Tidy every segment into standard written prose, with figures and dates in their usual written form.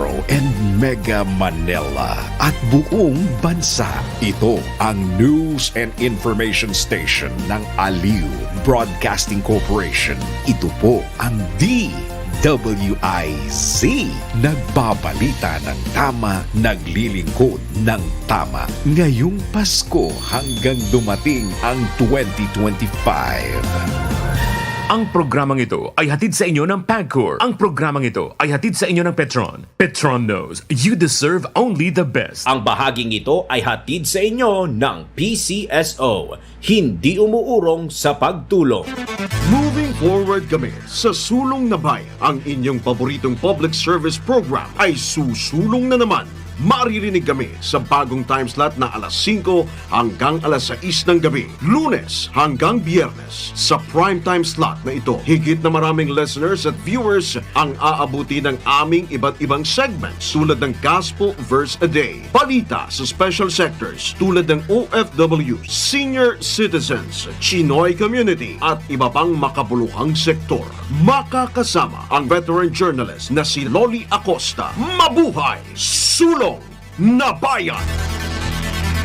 Metro and Mega Manila at buong bansa. Ito ang News and Information Station ng Aliw Broadcasting Corporation. Ito po ang DWIZ. Nagbabalita ng tama, naglilingkod ng tama. Ngayong Pasko hanggang dumating ang 2025. Ang programang ito ay hatid sa inyo ng PAGCOR. Ang programang ito ay hatid sa inyo ng Petron. Petron knows you deserve only the best. Ang bahaging ito ay hatid sa inyo ng PCSO. Hindi umuurong sa pagtulong. Moving forward kami sa Sulong na Bayan. Ang inyong paboritong public service program ay susulong na naman. Maririnig kami sa bagong time slot na alas 5 hanggang alas 6 ng gabi. Lunes hanggang Biyernes. Sa prime time slot na ito, higit na maraming listeners at viewers ang aabuti ng aming iba't ibang segments tulad ng Gospel Verse a Day, balita sa special sectors tulad ng OFW, senior citizens, Chinoy community at iba pang makabuluhang sektor. Makakasama ang veteran journalist na si Loli Acosta. Mabuhay! Sulong na Bayan!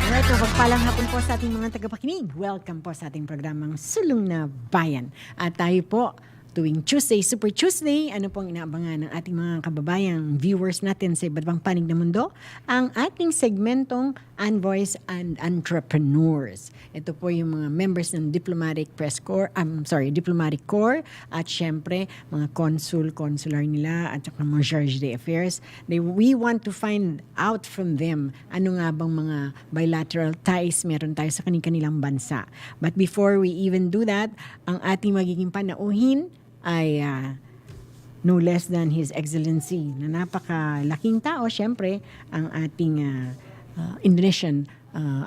Alright, magpalang hapon po sa ating mga tagapakinig. Welcome po sa ating programang Sulong na Bayan. At tayo po, tuwing Tuesday, Super Tuesday, ano pong inaabangan ng ating mga kababayang viewers natin sa iba't ibang panig ng mundo? Ang ating segmentong Envoys and Entrepreneurs. Ito po yung mga members ng Diplomatic Corps at syempre mga consular nila at saka mga charge d'affaires. We want to find out from them ano nga bang mga bilateral ties meron tayo sa kanilang bansa. But before we even do that, ang ating magiging panauhin ay no less than His Excellency na napakalaking tao, syempre, ang ating Indonesian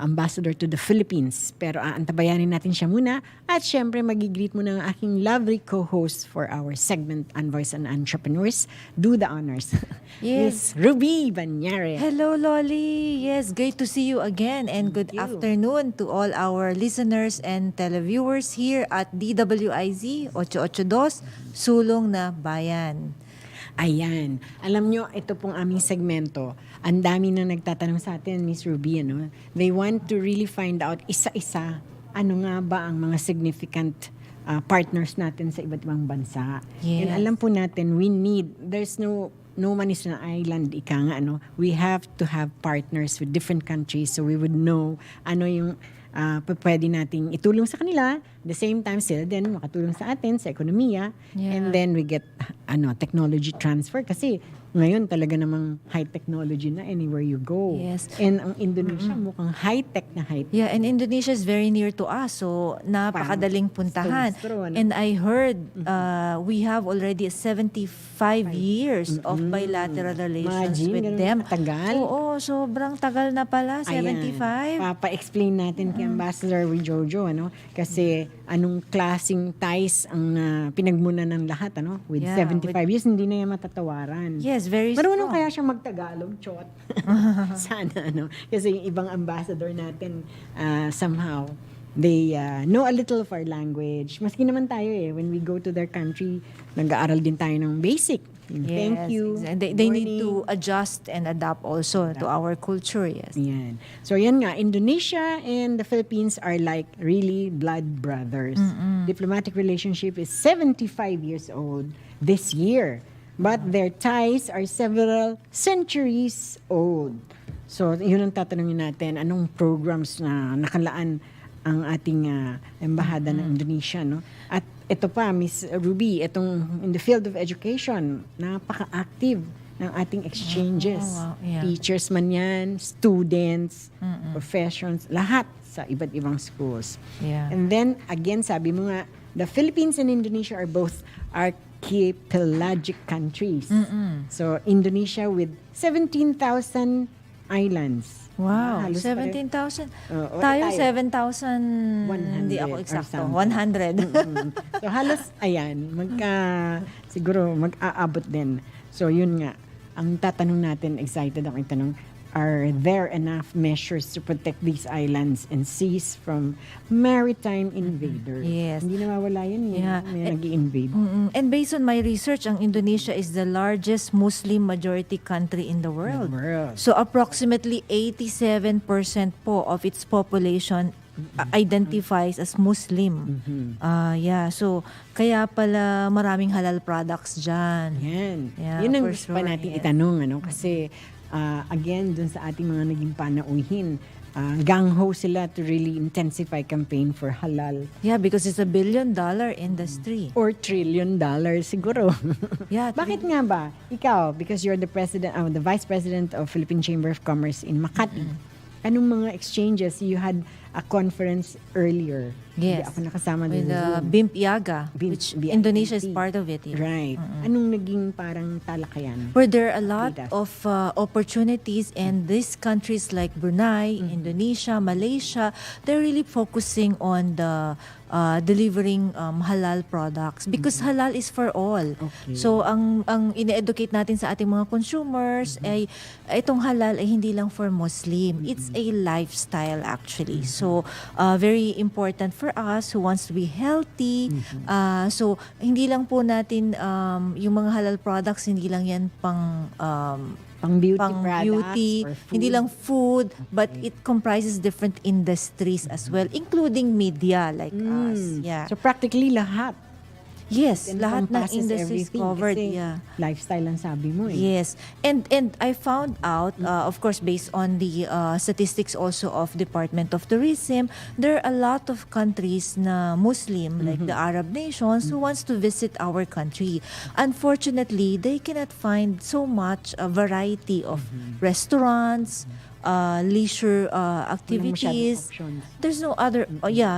Ambassador to the Philippines. Pero antabayanin natin siya muna at syempre magigreet muna ang aking lovely co-host for our segment Envoys and Entrepreneurs. Do the honors. Yes. Miss Ruby Banyare. Hello, Loli. Yes, great to see you again and good afternoon to all our listeners and televiewers here at DWIZ 882 Sulong na Bayan. Ayan. Alam nyo, ito pong aming segmento. Ang dami na nagtatanong sa atin, Miss Ruby, ano? They want to really find out isa-isa ano nga ba ang mga significant partners natin sa iba't ibang bansa. Yes. And alam po natin, there's no man is an island, ika nga, ano? We have to have partners with different countries so we would know ano yung pwede nating itulong sa kanila. At the same time, sila din makatulong sa atin sa ekonomiya. Yeah. And then we get technology transfer kasi ngayon talaga namang high technology na anywhere you go. Yes. And ang Indonesia mukhang high-tech na high-tech. Yeah, and Indonesia is very near to us, so napakadaling puntahan. Ano? And I heard we have already 75 years of bilateral relations Imagine, with ganun them. katagal. Oo, sobrang tagal na pala, 75. Papa-explain natin kay Ambassador Jojo, kasi anong klaseng ties ang pinagmuna ng lahat, with 75 years, hindi na yan matatawaran. Yes, very Marunong strong. kaya siyang magtagalog, chot. Sana, Kasi yung ibang ambassador natin, somehow, they know a little of our language. Maski naman tayo when we go to their country, nag-aaral din tayo ng basic. Thank you. Exactly. They need to adjust and adapt also to our culture, yes. Yan. So yan nga, Indonesia and the Philippines are like really blood brothers. Diplomatic relationship is 75 years old this year. But their ties are several centuries old. So yun ang tatanungin natin, anong programs na nakalaan ang ating embahada ng Indonesia, At ito pa, Miss Ruby, itong in the field of education, napaka-active ng ating exchanges. Yeah. Teachers man yan, students, professions, lahat sa iba't ibang schools. Yeah. And then, again, sabi mo nga, the Philippines and Indonesia are both archipelagic countries. So, Indonesia with 17,000 islands. Wow, Halos 17,000. tayo, Tayo 7,000. 100 Hindi ako or eksakto. something. 100. So halos, ayan, siguro mag-aabot din. So yun nga, ang tatanong natin, excited ako itanong, are there enough measures to protect these islands and seas from maritime invaders? Yes. Hindi nawawala yun. Yeah. May nag-i-invade. And based on my research, ang Indonesia is the largest Muslim majority country in the world. So approximately 87% po of its population identifies as Muslim. So kaya pala maraming halal products dyan. Yan. Yeah, Yun ang for gusto pa sure, natin yes. itanong. Kasi again, dun sa ating mga naging panauhin, gang-ho sila to really intensify campaign for halal. Yeah, because it's $1 billion industry. Or $1 trillion siguro. Yeah, Bakit nga ba? Ikaw, because you're the vice president of Philippine Chamber of Commerce in Makati. Anong mga exchanges? You had a conference earlier. Hindi Yes. ako nakasama With dun sa Zoom. BIMP Yaga, BIMP, which BIMP. Indonesia is part of it. Yeah. Right. Anong naging parang talakayan? Where there are a lot Leaders. of opportunities, and these countries like Brunei, Indonesia, Malaysia, they're really focusing on the delivering halal products because halal is for all. Okay. So ang ine-educate natin sa ating mga consumers ay itong halal ay hindi lang for Muslim. It's a lifestyle actually. So very important for us who wants to be healthy. So hindi lang po natin yung mga halal products, hindi lang yan pang Pang-beauty pang products beauty, or food? hindi lang food, but it comprises different industries as well, including media like us. Yeah. So practically lahat. Yes, It lahat ng encompasses industries everything covered. kasi Yeah. lifestyle ang sabi mo eh. Yes. And I found out, of course, based on the statistics also of Department of Tourism, there are a lot of countries na Muslim, like the Arab nations, who wants to visit our country. Unfortunately, they cannot find so much variety of restaurants, leisure activities. options. There's no other,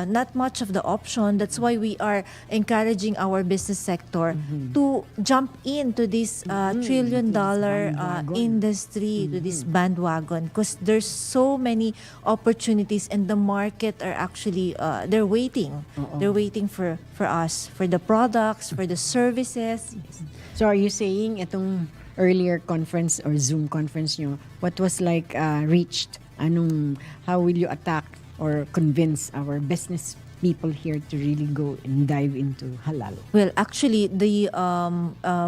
not much of the option. That's why we are encouraging our business sector to jump into this trillion-dollar industry, to this bandwagon, because there's so many opportunities, and the market are actually they're waiting. They're waiting for us, for the products, for the services. So are you saying itong earlier conference or Zoom conference nyo, what was like reached? How will you attack or convince our business people here to really go and dive into halal? Well, actually, the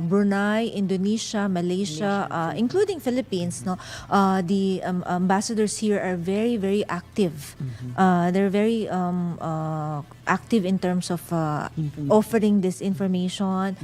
Brunei, Indonesia, Malaysia, including Philippines, no, the ambassadors here are very, very active. They're very active in terms of offering this information.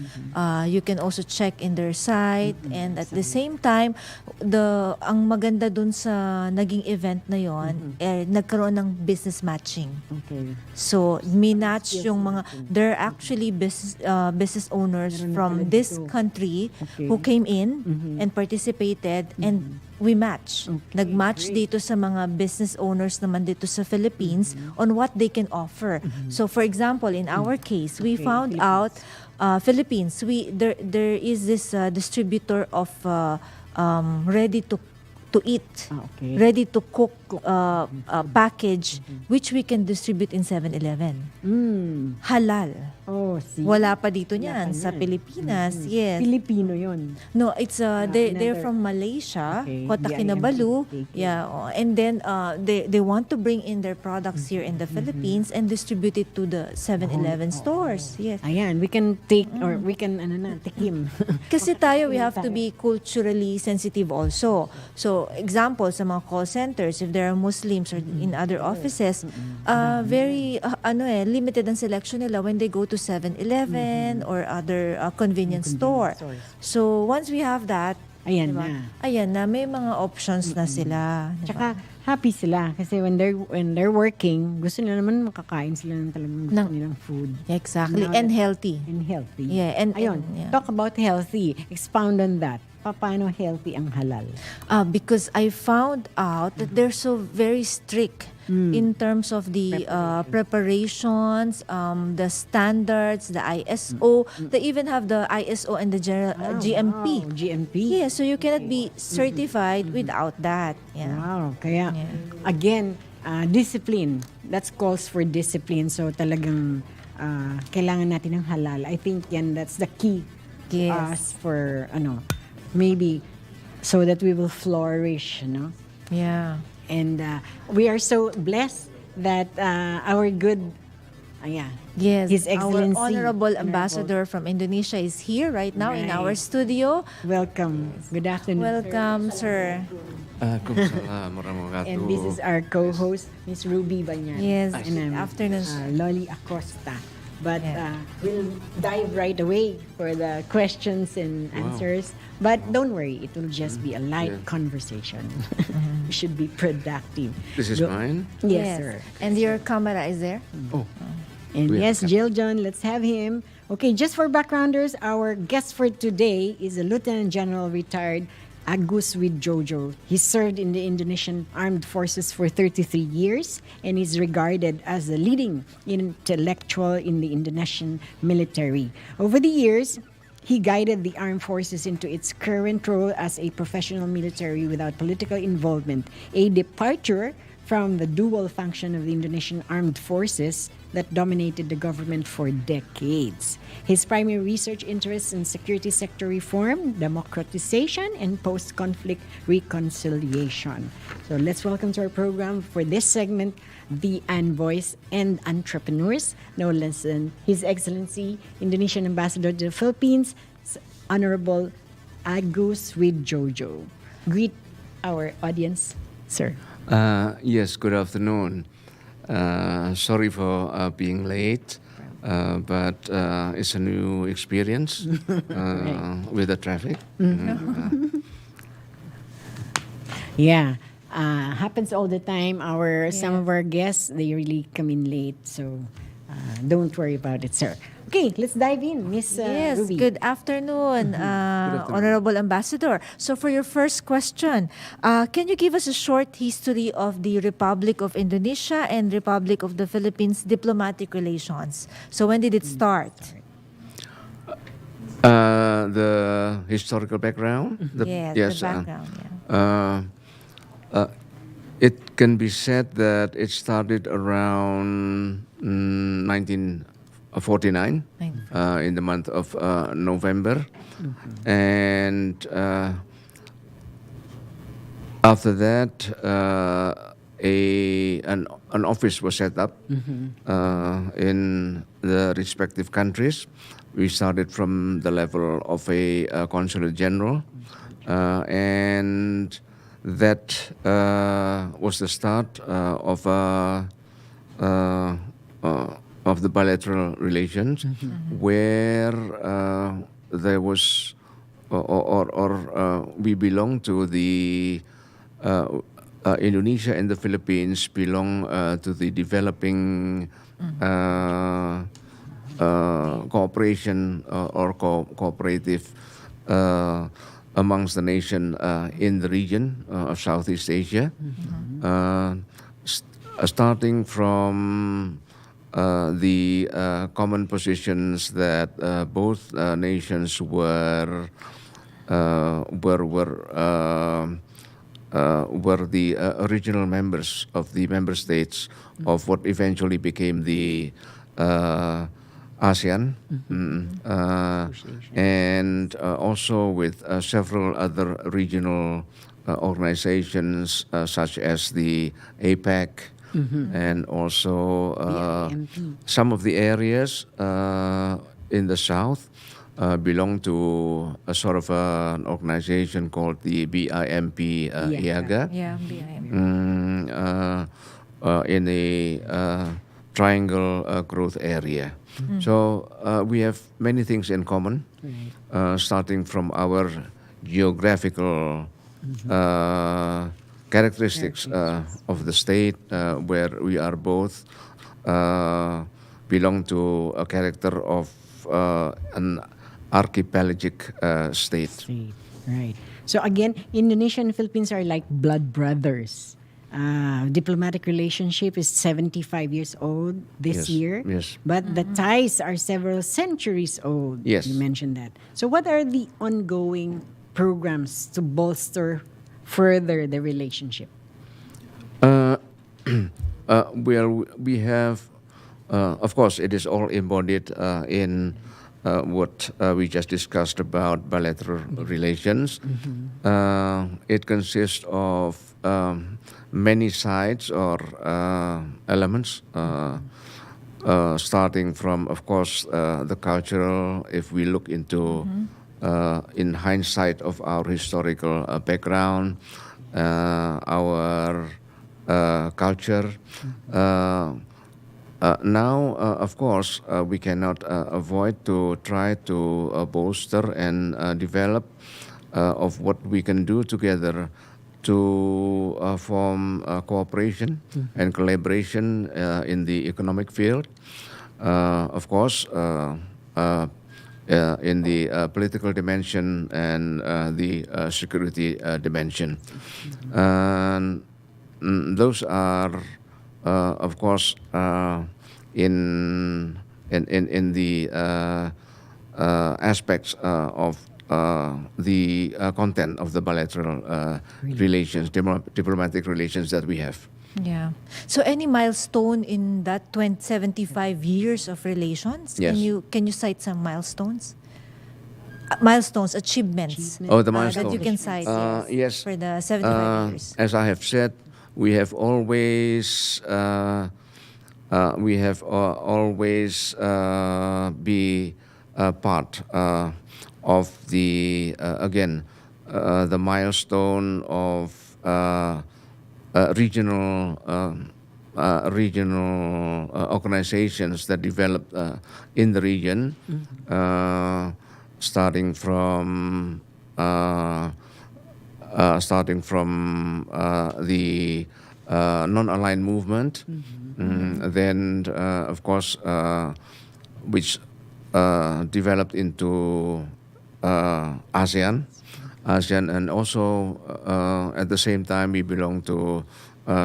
You can also check in their site, and at the same time, ang maganda dun sa naging event na yon, nagkaroon ng business matching. Okay. So, minatch yung mga, they're actually business owners from this country who came in and participated, and we match. Nag-match dito sa mga business owners naman dito sa Philippines on what they can offer. So, for example, in our case, we found out Philippines, there is this distributor of ready to eat, ready to cook package, which we can distribute in 7-Eleven. Halal. Oh, see. Wala pa dito niyan Wala pa sa yan. Pilipinas. Yes. Filipino yun. No, it's they're another- from Malaysia, Okay, Kota BIMP. Kinabalu. Okay. Yeah, and then they want to bring in their products here in the Philippines and distribute it to the 7-Eleven stores. Yes. Ayan, we can take or we can tikim. Kasi tayo, we have to be culturally sensitive also. So, example, sa mga call centers, if there are Muslims or in other offices, very, limited ang selection nila when they go to 7-Eleven or other convenience store. So, once we have that, Ayan diba? na. Ayan na, may mga options na sila. Diba? Tsaka happy sila kasi when they're working, gusto nila naman makakain sila ng talagang gusto nilang food. Exactly. Now And healthy. and healthy. Yeah, and yeah. Talk about healthy. Expound on that. Paano healthy ang halal? Because I found out that they're so very strict in terms of the preparations, the standards, the ISO. They even have the ISO and the general GMP. Wow, GMP. Yeah, so you cannot be certified without that. Yeah. Wow. Kaya, again, discipline. That calls for discipline. So talagang kailangan natin ng halal. I think that's the key Yes. for, maybe so that we will flourish, no? Yeah. And we are so blessed that our good, Yes, His Excellency, our Honorable Ambassador from Indonesia is here right now in our Right. studio. Welcome. Good afternoon, sir. Welcome, sir. Waalaikumsalam warahmatullahi And this is our co-host, Miss Ruby Bayan. Yes, And good I'm afternoon, sir. Lolly Acosta. But Yeah. we'll dive right away for the questions and answers. But don't worry, it will just be a light conversation. We should be productive. This is Go- mine. Yes, sir. And your camera is there? Oh, And We have yes, Jill John, let's have him. Okay, just for backgrounders, our guest for today is a Lieutenant General retired Agus Jojo. He served in the Indonesian Armed Forces for 33 years and is regarded as a leading intellectual in the Indonesian military. Over the years, he guided the armed forces into its current role as a professional military without political involvement, a departure from the dual function of the Indonesian armed forces that dominated the government for decades. His primary research interests in security sector reform, democratization, and post-conflict reconciliation. So let's welcome to our program for this segment the envoys and entrepreneurs, no less than His Excellency Indonesian Ambassador to the Philippines, Honorable Agus Jojo. Greet our audience, sir. yes, good afternoon. Sorry for being late, but it's a new experience with the traffic. Yeah, happens all the time. Some of our guests, they really come in late, so don't worry about it, sir. Okay, let's dive in, Miss Yes, Ruby. good afternoon, Honorable Ambassador. So for your first question, can you give us a short history of the Republic of Indonesia and Republic of the Philippines diplomatic relations? So when did it start? The historical background. Yes, the background. It can be said that it started around 1949 in the month of November, and after that, an office was set up in the respective countries. We started from the level of a consulate general, and that was the start of the bilateral relations, where there was, or we belong to the Indonesia and the Philippines belong to the developing cooperation or cooperative amongst the nation in the region of Southeast Asia, starting from the common positions that both nations were the original members of the member states of what eventually became the ASEAN, and also with several other regional organizations such as the APEC, and also some of the areas in the south belong to a sort of an organization called the BIMP IAGA. Yeah, BIM. In a triangle growth area. So we have many things in common, starting from our geographical characteristics of the state, where we are both belong to a character of an archipelagic state. Right. So again, Indonesia and Philippines are like blood brothers. Diplomatic relationship is 75 years old this year. Yes. But the ties are several centuries old. Yes. You mentioned that. So what are the ongoing programs to bolster further the relationship? We have, of course, it is all embodied in what we just discussed about bilateral relations. It consists of many sides or elements, starting from, of course, the cultural. If we look into, in hindsight of our historical background, our culture. Now, of course, we cannot avoid to try to bolster and develop of what we can do together to form cooperation and collaboration in the economic field. Of course, in the political dimension and the security dimension. And those are, of course, in the aspects of the content of the bilateral relations, diplomatic relations that we have. Yeah. So any milestone in that 75 years of relations? Yes. Can you cite some milestones? Milestones, achievements. Oh, the That milestones. you can cite. Yes. For the 75 years. As I have said, we have always be part of the again the milestone of regional organizations that develop in the region, starting from the non-aligned movement, then of course which developed into ASEAN, and also at the same time we belong to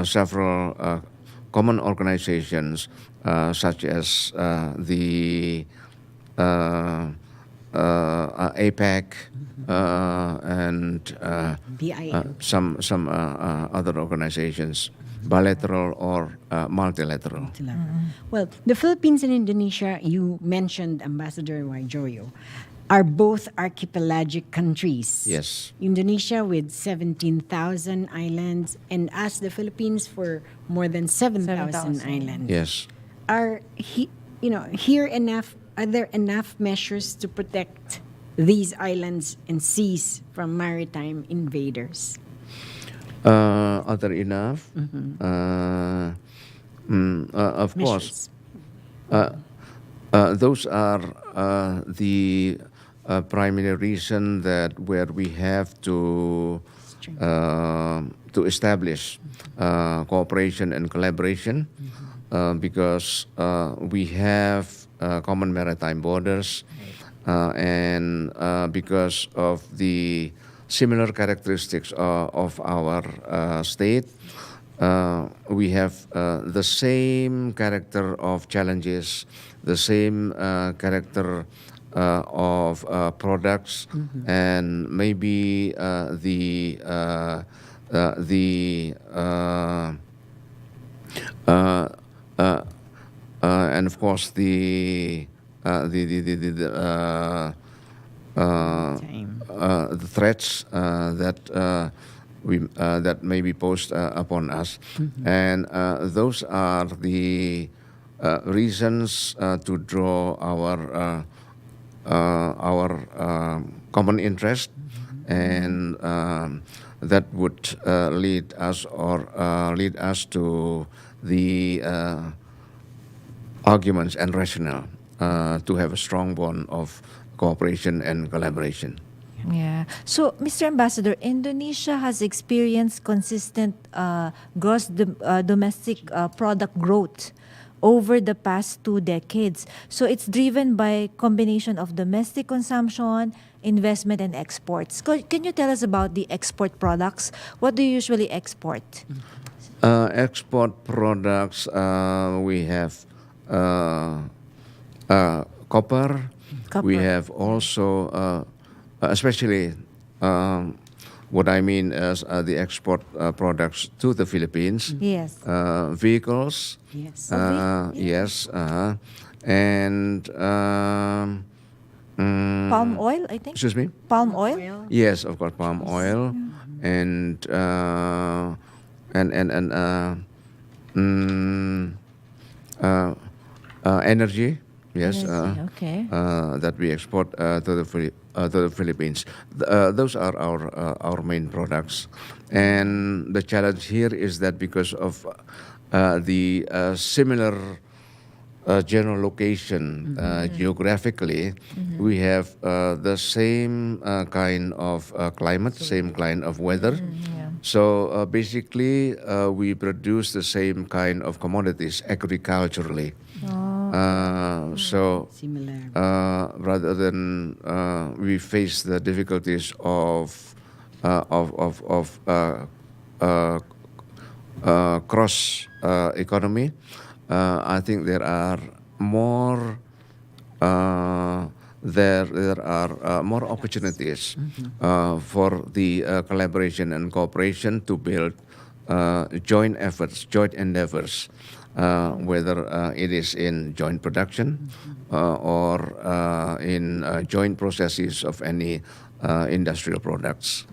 several common organizations such as the APEC and BIN. some other organizations, bilateral or multilateral. Well, the Philippines and Indonesia, you mentioned, Ambassador Joyo, are both archipelagic countries. Yes. Indonesia with 17,000 islands, and us, the Philippines, for more than 7,000 islands. Yes. Are are there enough measures to protect these islands and seas from maritime invaders? Are there enough? Of course. Those are the primary reason that where we have to establish cooperation and collaboration, because we have common maritime borders, and because of the similar characteristics of our state, we have the same character of challenges, the same character of products, and maybe and of course the threats that may be posed upon us, and those are the reasons to draw our common interest, and that would lead us to the arguments and rationale to have a strong bond of cooperation and collaboration. Yeah. So, Mr. Ambassador, Indonesia has experienced consistent gross domestic product growth over the past 2 decades. So, it's driven by combination of domestic consumption, investment, and exports. Can you tell us about the export products? What do you usually export? Export products, we have copper. We have also, especially what I mean is the export products to the Philippines. Yes. Vehicles. Yes. Yes. And Palm oil, I think. Excuse me? Palm oil. Yes, of course, palm oil and mm, energy. Yes, Energy, okay. that we export to the Philippines. Those are our main products, and the challenge here is that because of the similar general location geographically, we have the same kind of climate, same kind of weather. Yeah. So basically, we produce the same kind of commodities agriculturally. So Similar. rather than we face the difficulties of cross economy, I think there are more there are more opportunities for the collaboration and cooperation to build joint efforts, joint endeavors, whether it is in joint production or in joint processes of any industrial products.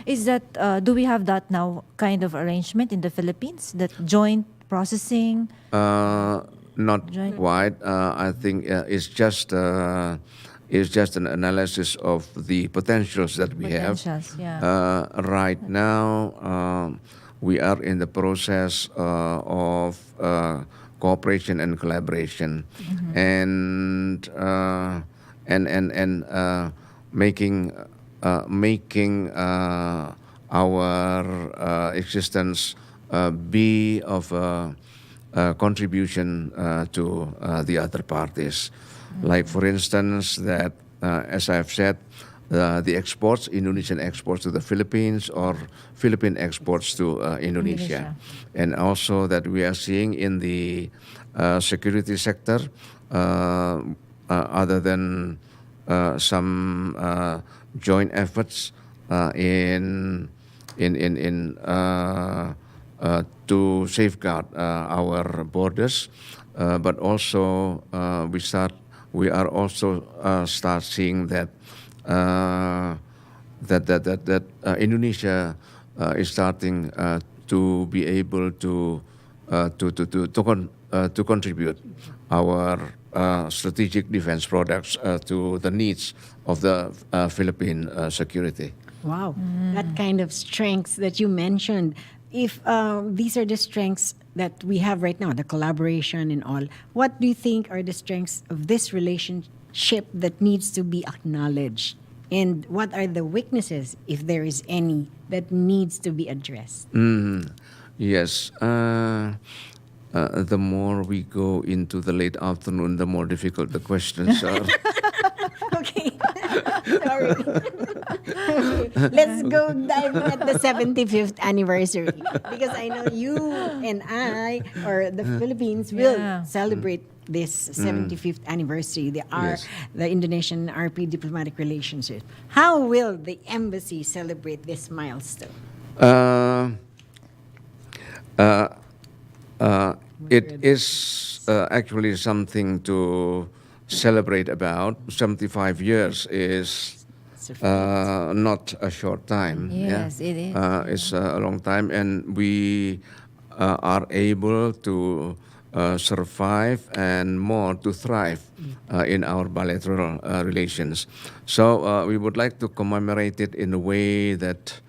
Is that do we have that now kind of arrangement in the Philippines? That joint processing. Not Joint- quite. I think it's just an analysis of the potentials that we have. Potentials, yeah. Right now, we are in the process of cooperation and collaboration, and making our existence be of contribution to the other parties. Like, for instance, that as I've said, the exports, Indonesian exports to the Philippines or Philippine exports to Indonesia. And also that we are seeing in the security sector, other than some joint efforts to safeguard our borders, but also we are also start seeing that Indonesia is starting to be able to contribute our strategic defense products to the needs of the Philippine security. Wow, that kind of strengths that you mentioned. If these are the strengths that we have right now, the collaboration and all, what do you think are the strengths of this relationship that needs to be acknowledged? And what are the weaknesses, if there is any, that needs to be addressed? Yes. The more we go into the late afternoon, the more difficult the questions are. Okay. Sorry. Let's go dive at the 75th anniversary. Because I know you and I, or the Philippines, will Yeah. celebrate this 75th anniversary, Yes. the Indonesian RP diplomatic relationship. How will the embassy celebrate this milestone? It is actually something to celebrate about. 75 years is not a short time. Yes, it is. It's a long time, and we are able to survive and more to thrive in our bilateral relations. So we would like to commemorate it in a way that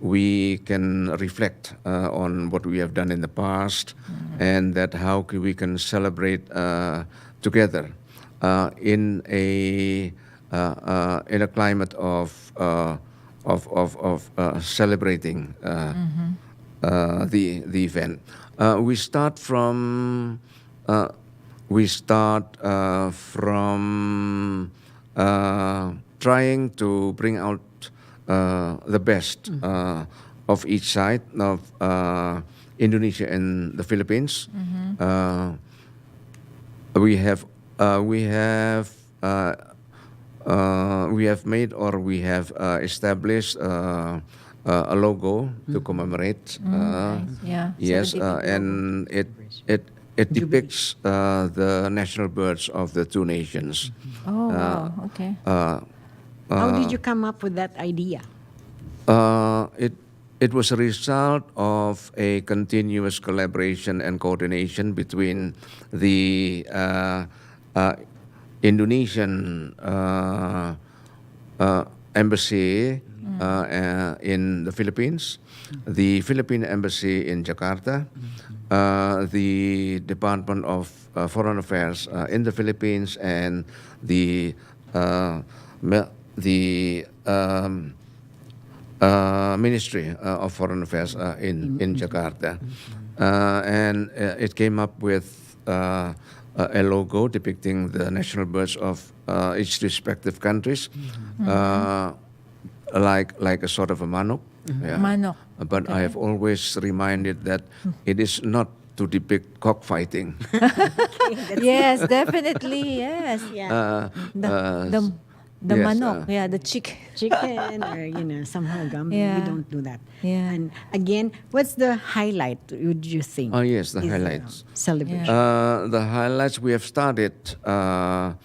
we can reflect on what we have done in the past, and that how we can celebrate together in a climate of celebrating the event. We start from trying to bring out the best of each side of Indonesia and the Philippines. We have made, or we have established a logo to commemorate. Yeah. Yes, 75th and it depicts the national birds of the two nations. Oh, wow. Okay. How did you come up with that idea? It was a result of a continuous collaboration and coordination between the Indonesian embassy in the Philippines, the Philippine embassy in Jakarta, the Department of Foreign Affairs in the Philippines, and the Ministry of Foreign Affairs in Jakarta. And it came up with a logo depicting the national birds of each respective countries, like a sort of a manok. Yeah. Manok. But I have always reminded that it is not to depict cockfighting. Yes, definitely. Yes. Yeah. The yes, manok. Yeah, the chick. Chicken or, somehow gum. Yeah. We don't do that. Yeah. And again, what's the highlight, would you think? Oh, yes, the is highlights. Celebration. The highlights, we have started our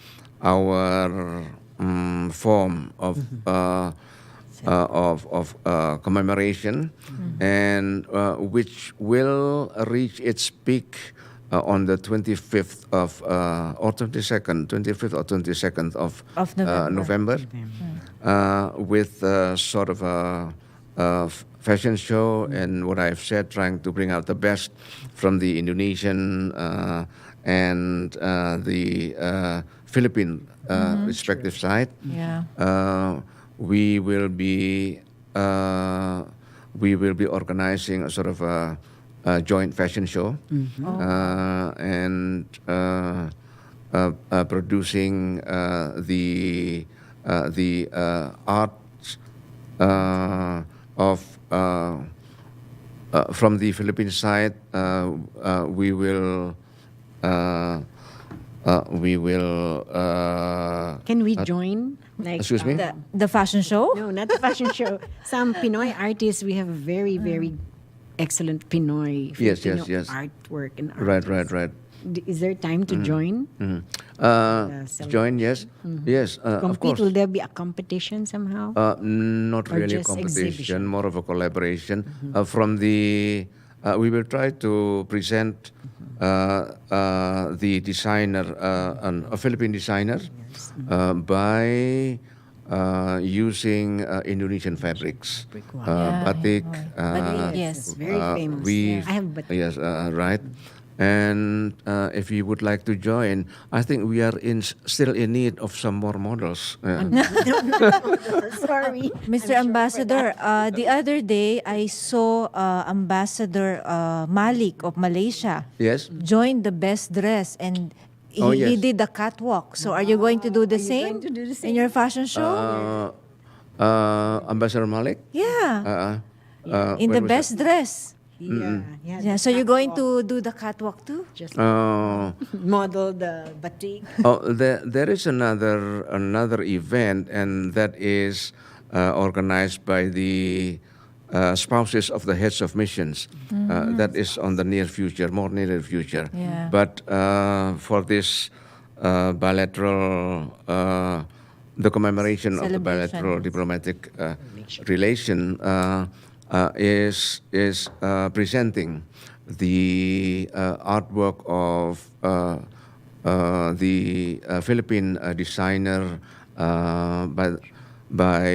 form of commemoration, and which will reach its peak on the 25th of or 25th or 22nd of November. November, with sort of a fashion show, and what I've said, trying to bring out the best from the Indonesian and the Philippine respective side. Yeah. We will be organizing a sort of a joint fashion show, and producing the art of from the Philippine side. We will. Can we join? Like, Excuse me? The fashion show? No, not the fashion show. Some Pinoy artists, we have very, very excellent Pinoy, Yes, Filipino yes. artwork and Right. Is there time to join? Join, yes, yes, of Compete? course. Will there be a competition somehow? Not Or really a just competition, exhibition? more of a collaboration. From the, we will try to present the designer, a Philippine designer, by using Indonesian fabrics, batik. Batik, yes. It's very famous. We, I have batik. yes, right. And if you would like to join, I think we are still in need of some more models. Sorry. Mr. Ambassador, the other day I saw Ambassador Malik of Malaysia Yes. joined the best dress, and he, Oh, yes. he did the catwalk. So are you going to do the Are you same going to do the in your fashion show? Ambassador Malik? Yeah, in when the was best dress. Yeah, so you're going to do the catwalk too? just that? model the batik. There is another event, and that is organized by the spouses of the heads of missions. That is on the more near future. Yeah. But for this bilateral, the commemoration of the Celebration. bilateral diplomatic relation is presenting the artwork of the Philippine designer by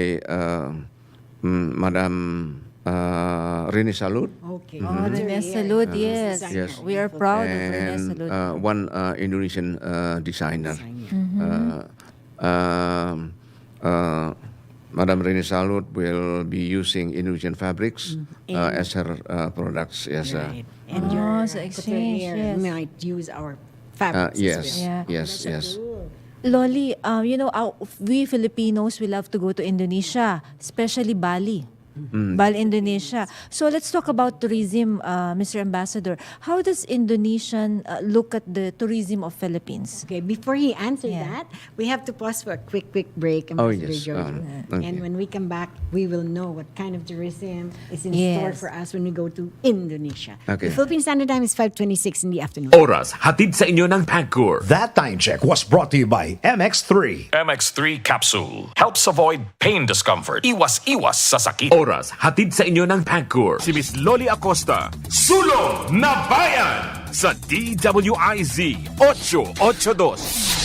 Madam Rini Salud, Okay. Oh, Rene Salud, yes. Yes. We are proud of Rene and Salud. one Indonesian designer. Madam Rini Salud will be using Indonesian fabrics as her products. Yes. Right. And Oh, your so couturier exchange, yes. might use our fabrics Yes. as well. Yeah. Yes. Loli, we Filipinos, we love to go to Indonesia, especially Bali. Bali, Indonesia. So let's talk about tourism, Mr. Ambassador. How does Indonesian look at the tourism of Philippines? Okay, before he answers Yeah. that, we have to pause for a quick break. Oh, Ambassador yes. Jojo. Okay. And when we come back, we will know what kind of tourism is in store Yes. for us when we go to Indonesia. Okay. The Philippine Standard Time is 5:26 in the afternoon. Oras, hatid sa inyo ng PAGCOR. That time check was brought to you by MX3. MX3 capsule helps avoid pain discomfort. Iwas sa sakit. Oras, hatid sa inyo ng PAGCOR. Si Miss Loli Acosta, Sulong na Bayan sa DWIZ 882.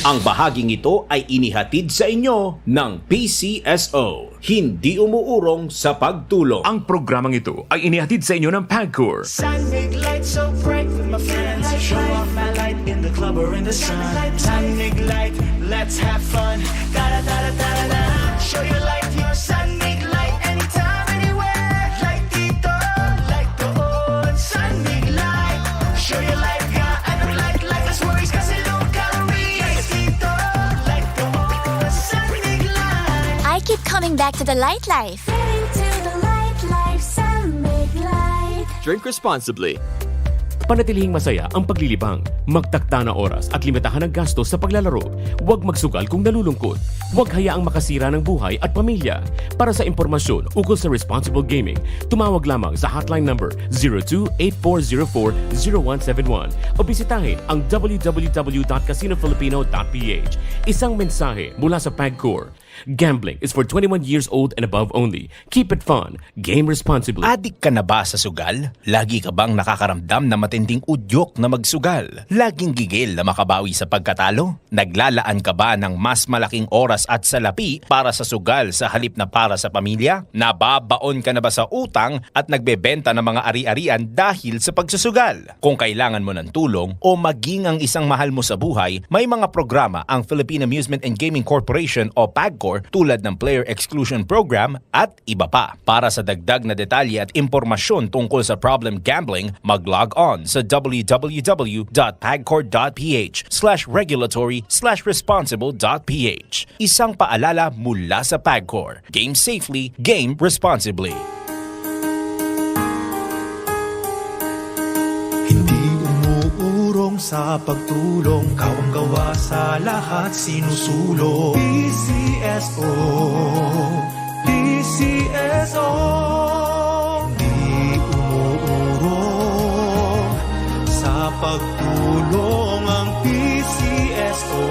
Ang bahaging ito ay inihatid sa inyo ng PCSO. Hindi umuurong sa pagtulong. Ang programang ito ay inihatid sa inyo ng PAGCOR. Sunnig light so bright with my friends. Show off my light in the club or in the sun. Sunnig light, let's have fun. Da da da da da da. Show your light, your Sunnig light anytime, anywhere. Light dito, light doon. Sunnig light, show your light, yeah. Anong light, less worries kasi low calories. Light dito, light doon. Sunnig light. I keep coming back to the light life. Drink responsibly. Panatilihing masaya ang paglilibang. Magtakda na oras at limitahan ang gastos sa paglalaro. Huwag magsugal kung nalulungkot. Huwag hayaang makasira ng buhay at pamilya. Para sa impormasyon ukol sa responsible gaming, tumawag lamang sa hotline number 02-8404-0171 o bisitahin ang www.casinofilipino.ph. Isang mensahe mula sa PAGCOR. Gambling is for 21 years old and above only. Keep it fun. Game responsibly. Adik ka na ba sa sugal? Lagi ka bang nakakaramdam na matinding udyok na magsugal? Laging gigil na makabawi sa pagkatalo? Naglalaan ka ba ng mas malaking oras at salapi para sa sugal sa halip na para sa pamilya? Nababaon ka na ba sa utang at nagbebenta ng mga ari-arian dahil sa pagsusugal? Kung kailangan mo ng tulong o maging ang isang mahal mo sa buhay, may mga programa ang Philippine Amusement and Gaming Corporation o PAGCOR tulad ng Player Exclusion Program at iba pa. Para sa dagdag na detalye at impormasyon tungkol sa problem gambling, mag-log on sa www.pagcor.ph/regulatory/responsible.ph. Isang paalala mula sa PAGCOR. Game safely, game responsibly. Hindi umuurong sa pagtulong, kawang gawa sa lahat sinusulong. PCSO, PCSO. Hindi umuurong sa pagtulong ang PCSO.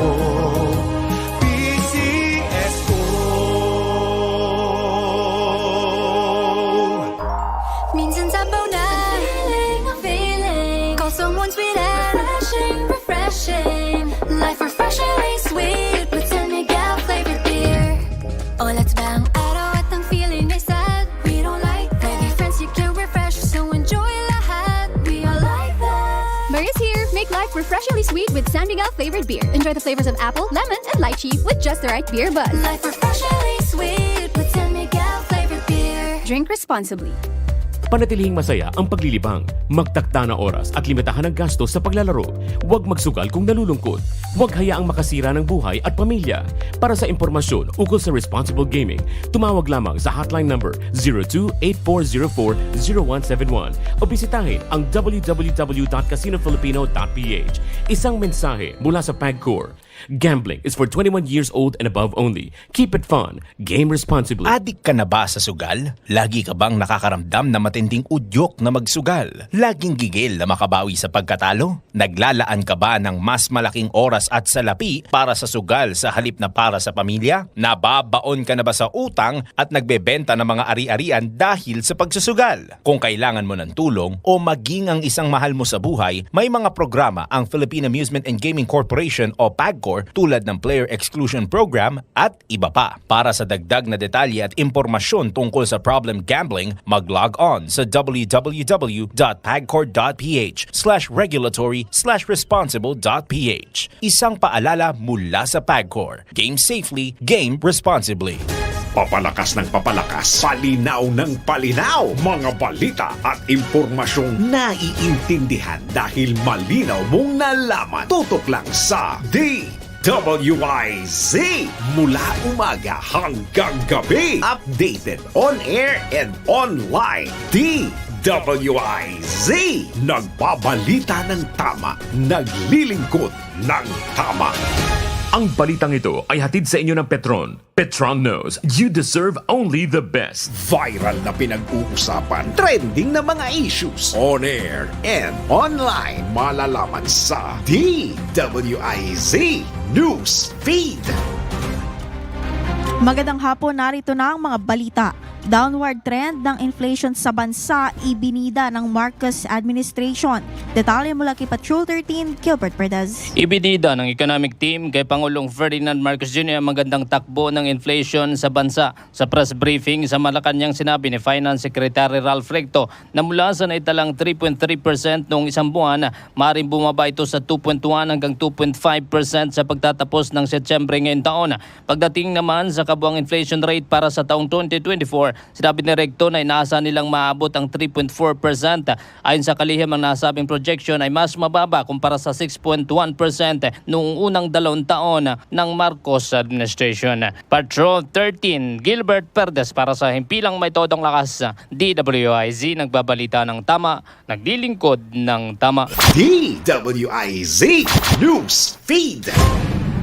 PCSO. Minsan sabaw na feeling. Call someone sweet and refreshing. Life refreshingly sweet with San Miguel flavored beer. Oh, let's bang araw at ang feeling ay sad. We don't like that. With your friends you can refresh, so enjoy lahat. We all like that. Berry's here. Make life refreshingly sweet with San Miguel flavored beer. Enjoy the flavors of apple, lemon, and lychee with just the right beer buzz. Life refreshingly sweet with San Miguel flavored beer. Drink responsibly. Panatilihing masaya ang paglilibang. Magtakda na oras at limitahan ang gastos sa paglalaro. Huwag magsugal kung nalulungkot. Huwag hayaang makasira ng buhay at pamilya. Para sa impormasyon ukol sa responsible gaming, tumawag lamang sa hotline number 02-8404-0171 o bisitahin ang www.casinofilipino.ph. Isang mensahe mula sa PAGCOR. Gambling is for 21 years old and above only. Keep it fun. Game responsibly. Adik ka na ba sa sugal? Lagi ka bang nakakaramdam na matinding udyok na magsugal? Laging gigil na makabawi sa pagkatalo? Naglalaan ka ba ng mas malaking oras at salapi para sa sugal sa halip na para sa pamilya? Nababaon ka na ba sa utang at nagbebenta ng mga ari-arian dahil sa pagsusugal? Kung kailangan mo ng tulong o maging ang isang mahal mo sa buhay, may mga programa ang Philippine Amusement and Gaming Corporation o PAGCOR tulad ng Player Exclusion Program at iba pa. Para sa dagdag na detalye at impormasyon tungkol sa problem gambling, mag-log on sa www.pagcor.ph/regulatory/responsible.ph. Isang paalala mula sa PAGCOR. Game safely, game responsibly. Papalakas ng papalakas, palinaw ng palinaw, mga balita at impormasyong naiintindihan dahil malinaw mong nalaman. Tutok lang sa DWIZ. DWIZ mula umaga hanggang gabi. Updated on air and online. DWIZ nagbabalita ng tama, naglilingkod ng tama. Ang balitang ito ay hatid sa inyo ng Petron. Petron knows you deserve only the best. Viral na pinag-uusapan, trending na mga issues, on air and online, malalaman sa DWIZ News Feed. Magandang hapon, narito na ang mga balita. Downward trend ng inflation sa bansa ibinida ng Marcos administration. Detalye mula kay Patrol 13, Gilbert Perez. Ibinida ng economic team kay Pangulong Ferdinand Marcos Jr. ang magandang takbo ng inflation sa bansa. Sa press briefing sa Malacanang, sinabi ni Finance Secretary Ralph Recto na mula sa naitalang 3.3% noong isang buwan, maaaring bumaba ito sa 2.1 hanggang 2.5% sa pagtatapos ng Setyembre ngayong taon. Pagdating naman sa kabuang inflation rate para sa taong 2024, sinabi ni Recto na inaasahan nilang maabot ang 3.4%. Ayon sa kalihim, ang nasabing projection ay mas mababa kumpara sa 6.1% noong unang 2 taon ng Marcos administration. Patrol 13, Gilbert Perez para sa Himpilang May Todong Lakas. DWIZ nagbabalita ng tama, naglilingkod ng tama. DWIZ News Feed.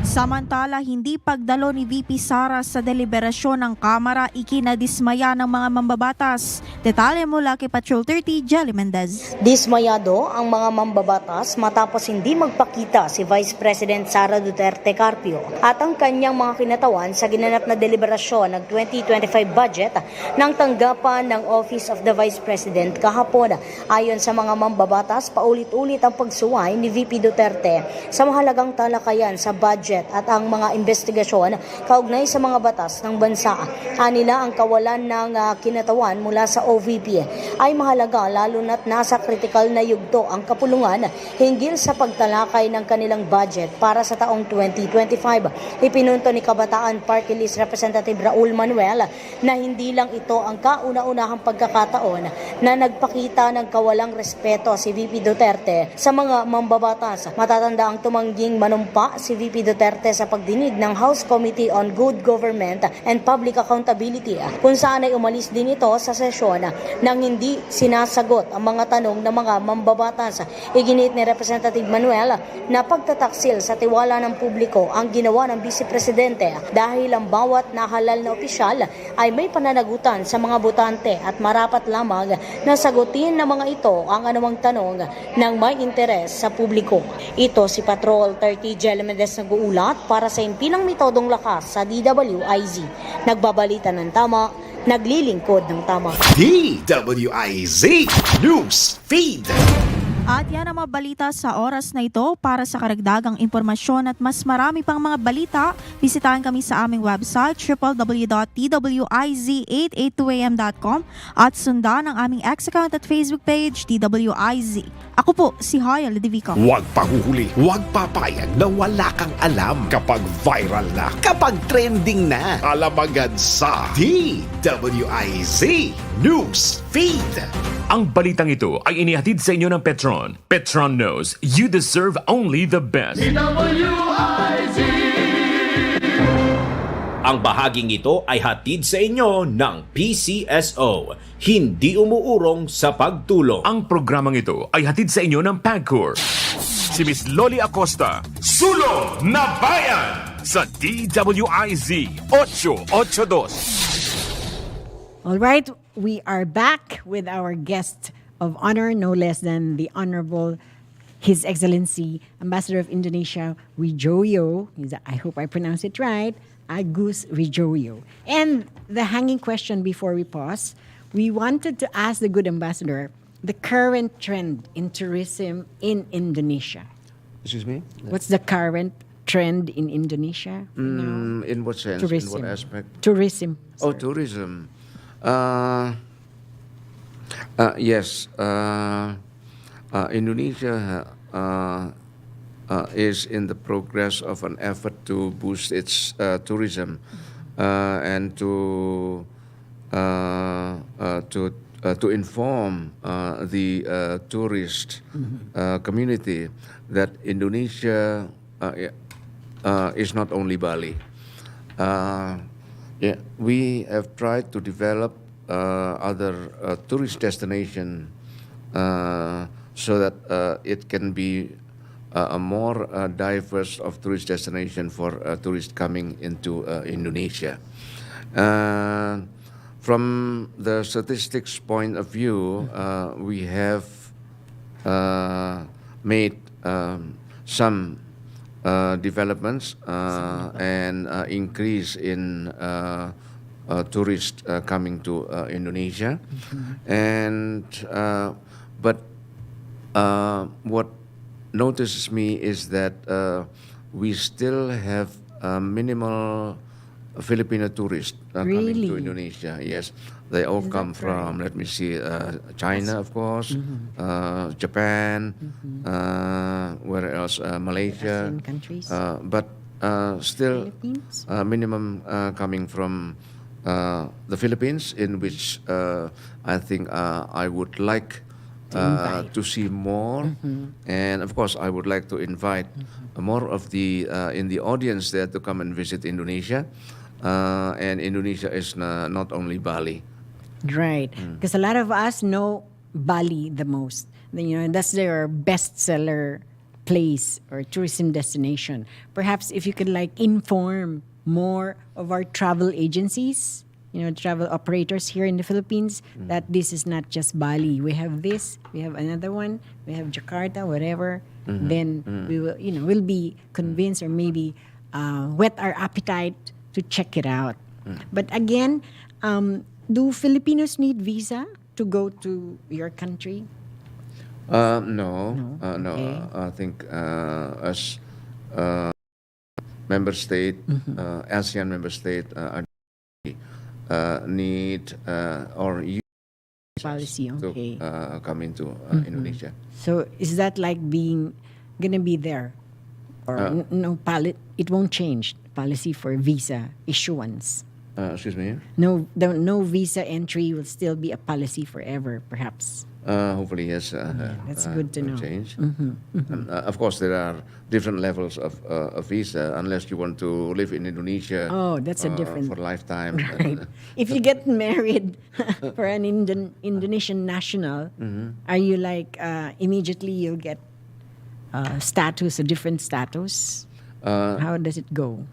Samantala, hindi pagdalo ni VP Sara sa deliberasyon ng Kamara ikinadismaya ng mga mambabatas. Detalye mula kay Patrol 30, Jelly Mendez. Dismayado ang mga mambabatas matapos hindi magpakita si Vice President Sara Duterte Carpio at ang kanyang mga kinatawan sa ginanap na deliberasyon ng 2025 budget ng tanggapan ng Office of the Vice President kahapon. Ayon sa mga mambabatas, paulit-ulit ang pagsuway ni VP Duterte sa mahalagang talakayan sa budget at ang mga investigasyon kaugnay sa mga batas ng bansa. Anila ang kawalan ng kinatawan mula sa OVP ay mahalaga lalo na't nasa kritikal na yugto ang kapulungan hinggil sa pagtalakay ng kanilang budget para sa taong 2025. Ipinunto ni Kabataan Party List Representative Raul Manuel na hindi lang ito ang kauna-unahang pagkakataon na nagpakita ng kawalang respeto si VP Duterte sa mga mambabatas. Matatanda ang tumangging manumpa si VP Duterte sa pagdinig ng House Committee on Good Government and Public Accountability kung saan ay umalis din ito sa sesyon nang hindi sinasagot ang mga tanong ng mga mambabatas. Iginit ni Representative Manuel na pagtataksil sa tiwala ng publiko ang ginawa ng Vice Presidente dahil ang bawat nahalal na opisyal ay may pananagutan sa mga botante at marapat lamang na sagutin ng mga ito ang anumang tanong ng may interes sa publiko. Ito si Patrol 30 Jelly Mendez nag-uulat para sa Himpilang May Todong Lakas sa DWIZ. Nagbabalita ng tama, naglilingkod ng tama. DWIZ News Feed. At yan ang mga balita sa oras na ito. Para sa karagdagang impormasyon at mas marami pang mga balita, bisitahin kami sa aming website www.twiz882am.com at sundan ang aming X account at Facebook page DWIZ. Ako po si Haya Ledivico. Huwag pahuhuli, huwag papayag na wala kang alam kapag viral na, kapag trending na. Alam agad sa DWIZ News Feed. Ang balitang ito ay inihatid sa inyo ng Petron. Petron knows you deserve only the best. DWIZ. Ang bahaging ito ay hatid sa inyo ng PCSO. Hindi umuurong sa pagtulong. Ang programang ito ay hatid sa inyo ng PAGCOR. Si Miss Loli Acosta, Sulong na Bayan sa DWIZ 882. All right, we are back with our guest of honor, no less than the Honorable His Excellency Ambassador of Indonesia, Wijoyo. I hope I pronounce it right, Agus Wijoyo. And the hanging question before we pause, we wanted to ask the good ambassador the current trend in tourism in Indonesia. Excuse me? What's the current trend in Indonesia? In what sense? Tourism. In what aspect? Tourism. Oh, sir. tourism. Yes. Indonesia is in the progress of an effort to boost its tourism and to inform the tourist community that Indonesia is not only Bali. Yeah, we have tried to develop other tourist destination so that it can be a more diverse of tourist destination for tourists coming into Indonesia. From the statistics point of view, we have made some developments and increase in tourists coming to Indonesia. And but what notices me is that we still have minimal Filipino tourists coming to Indonesia. Yes, they all come from, let me see, China, of course, Japan, where else? Malaysia. Asian countries. But still, minimum coming from the Philippines, in which I think I would like to see more, and of course I would like to invite more of the in the audience there to come and visit Indonesia. And Indonesia is not only Bali. Right, because a lot of us know Bali the most. You know, that's their bestseller place or tourism destination. Perhaps if you could like inform more of our travel agencies, you know, travel operators here in the Philippines, that this is not just Bali. We have this, we have another one, we have Jakarta, whatever. Then we will, you know, we'll be convinced or maybe whet our appetite to check it out. But again, do Filipinos need visa to go to your country? No. Okay. I think as member state, ASEAN member state, need or use Policy, okay. to come into Indonesia. So is that like gonna be there, or it won't change policy for visa issuance? Excuse me. No visa entry will still be a policy forever, perhaps. Hopefully, yes. That's good to know. Change. Of course, there are different levels of visa, unless you want to live in Indonesia. Oh, that's a different for lifetime. Right. If you get married for an Indonesian national, are you like immediately you'll get a different status? How does it go?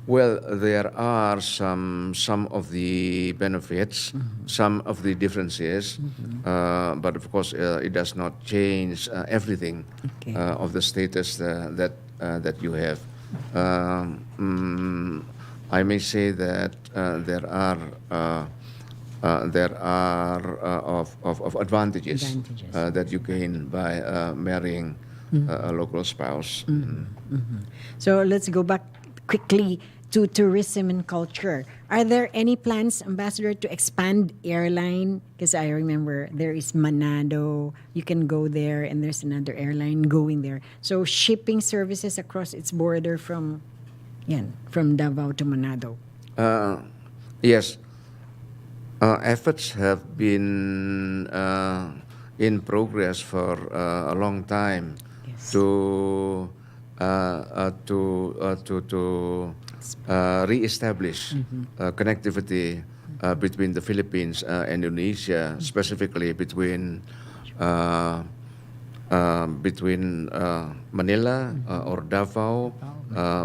Well, there are some of the benefits, some of the differences, but of course it does not change everything of the status that you have. I may say that there are of advantages that you gain by marrying a local spouse. So let's go back quickly to tourism and culture. Are there any plans, Ambassador, to expand airline? Because I remember there is Manado. You can go there, and there's another airline going there. So shipping services across its border from Davao to Manado. Yes. Efforts have been in progress for a long time to re-establish connectivity between the Philippines and Indonesia, specifically between Manila or Davao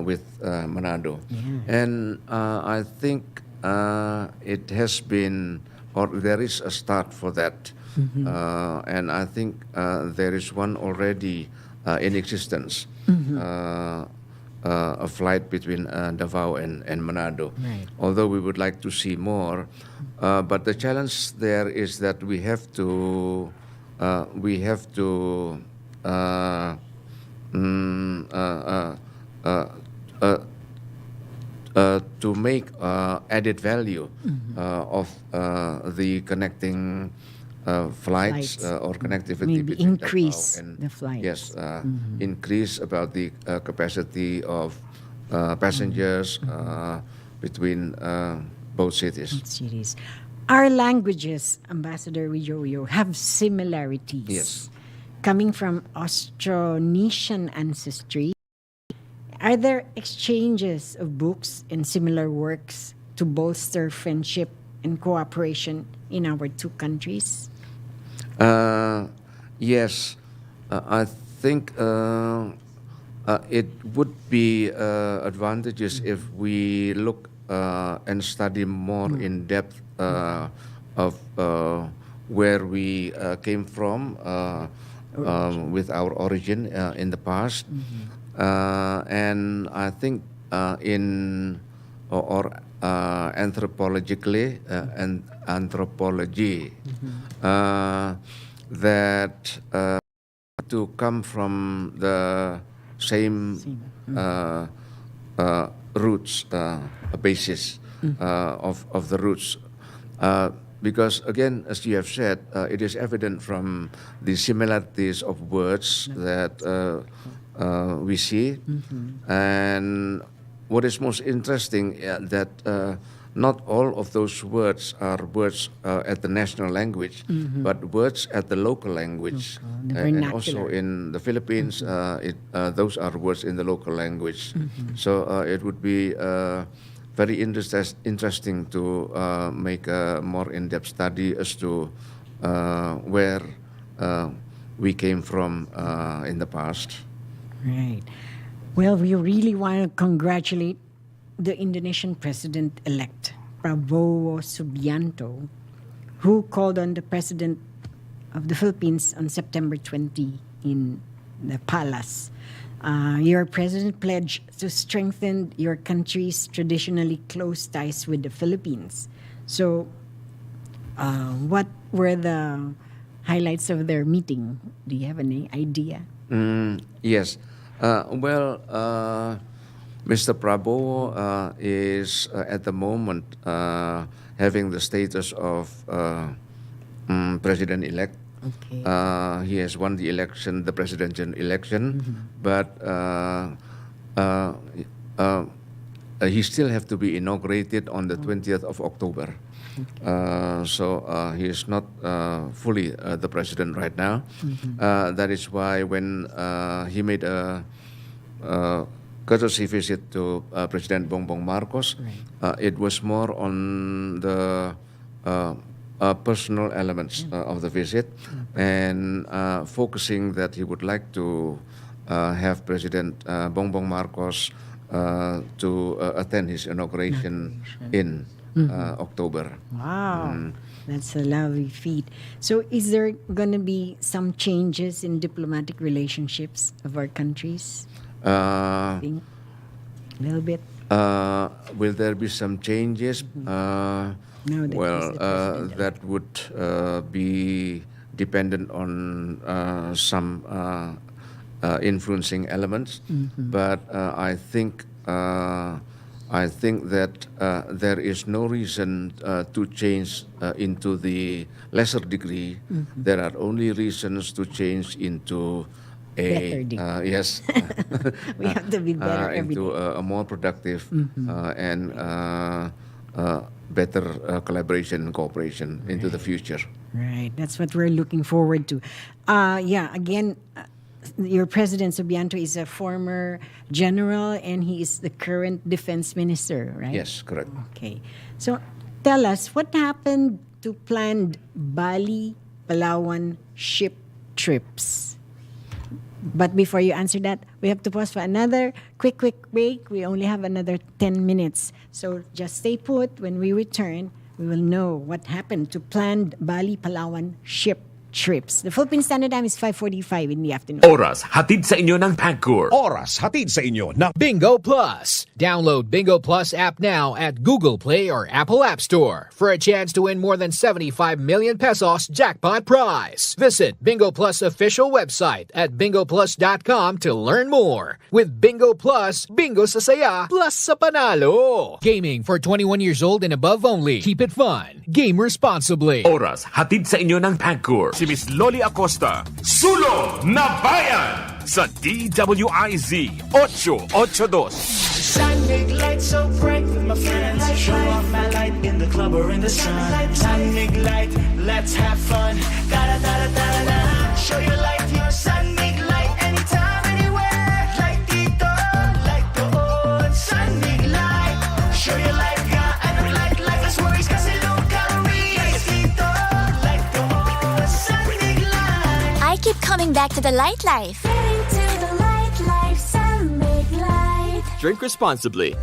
with Manado. And I think it has been, or there is a start for that. And I think there is one already in existence, a flight between Davao and Manado. Right. Although we would like to see more, but the challenge there is that we have to to make added value of the connecting flights or connectivity Maybe between increase Davao and the flights. Yes, increase about the capacity of passengers between both cities. Our languages, Ambassador Wijoyo, have similarities. Yes. Coming from Austronesian ancestry, Are there exchanges of books and similar works to bolster friendship and cooperation in our two countries? Yes, I think it would be advantageous if we look and study more in depth of where we came from with our origin in the past. And I think in or anthropologically and anthropology that to come from the same roots, basis of the roots. Because again, as you have said, it is evident from the similarities of words that we see. And what is most interesting that not all of those words are words at the national language, but words at the local language. And also in the Philippines, those are words in the local language. So it would be very interesting to make a more in-depth study as to where we came from in the past. Right. Well, we really want to congratulate the Indonesian President-elect, Prabowo Subianto, who called on the President of the Philippines on September 20 in the palace. Your president pledged to strengthen your country's traditionally close ties with the Philippines. So, what were the highlights of their meeting? Do you have any idea? Yes. Well, Mr. Prabowo is at the moment having the status of president-elect. Okay. He has won the election, the presidential election, but he still have to be inaugurated on the 20th of October. So he is not fully the president right now. That is why when he made a courtesy visit to President Bongbong Marcos, it was more on the personal elements of the visit, and focusing that he would like to have President Bongbong Marcos to attend his inauguration in October. Wow, that's a lovely feat. So is there going to be some changes in diplomatic relationships of our countries? Think a little bit. Will there be some changes? Well, that would be dependent on some influencing elements, but I think that there is no reason to change into the lesser degree. There are only reasons to change into better degree. Yes, we have to be better every into day. a more productive and better collaboration and cooperation into the future. Right, that's what we're looking forward to. Your President Subianto is a former general and he is the current defense minister, right? Yes, correct. Okay. So tell us, what happened to planned Bali, Palawan ship trips? But before you answer that, we have to pause for another quick break. We only have another 10 minutes. So just stay put. When we return, we will know what happened to planned Bali, Palawan ship trips. The Philippine Standard Time is 5:45 in the afternoon. Oras, hatid sa inyo ng PAGCOR. Oras hatid sa inyo ng Bingo Plus. Download Bingo Plus app now at Google Play or Apple App Store for a chance to win more than 75 million pesos jackpot prize. Visit Bingo Plus official website at bingoplus.com to learn more. With Bingo Plus, bingo sa saya plus sa panalo. Gaming for 21 years old and above only. Keep it fun. Game responsibly. Oras, hatid sa inyo ng PAGCOR. Si Miss Loli Acosta, Sulong na Bayan sa DWIZ 882. Sonic light so bright with my friends. Show off my light in the club or in the sun. Sonic light, let's have fun. Da da da da da da. Show your light, your sonic light, anytime, anywhere. Like dito, like do. keep coming back to the light life. Getting to the light life, Sunmig Light. Drink responsibly.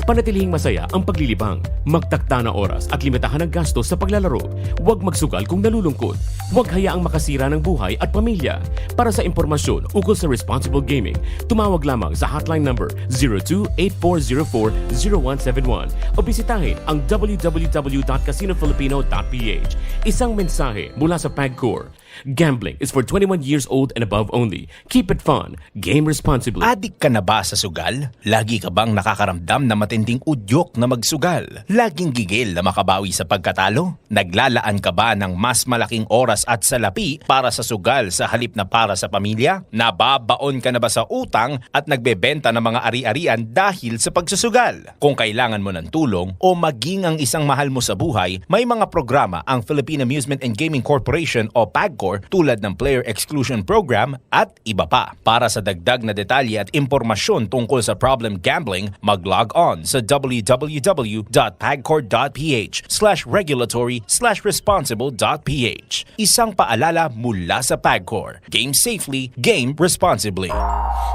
Panatilihing masaya ang paglilibang. Magtakda na oras at limitahan ang gastos sa paglalaro. Huwag magsugal kung nalulungkot. Huwag hayaang makasira ng buhay at pamilya. Para sa impormasyon ukol sa responsible gaming, tumawag lamang sa hotline number 02-8404-0171 o bisitahin ang www.casinofilipino.ph. Isang mensahe mula sa PAGCOR. Gambling is for 21 years old and above only. Keep it fun. Game responsibly. Adik ka na ba sa sugal? Lagi ka bang nakakaramdam na matinding udyok na magsugal? Laging gigil na makabawi sa pagkatalo? Naglalaan ka ba ng mas malaking oras at salapi para sa sugal sa halip na para sa pamilya? Nababaon ka na ba sa utang at nagbebenta ng mga ari-arian dahil sa pagsusugal? Kung kailangan mo ng tulong o maging ang isang mahal mo sa buhay, may mga programa ang Philippine Amusement and Gaming Corporation o PAGCOR tulad ng Player Exclusion Program at iba pa. Para sa dagdag na detalye at impormasyon tungkol sa problem gambling, mag-log on sa www.pagcor.ph/regulatory/responsible.ph. Isang paalala mula sa PAGCOR. Game safely, game responsibly.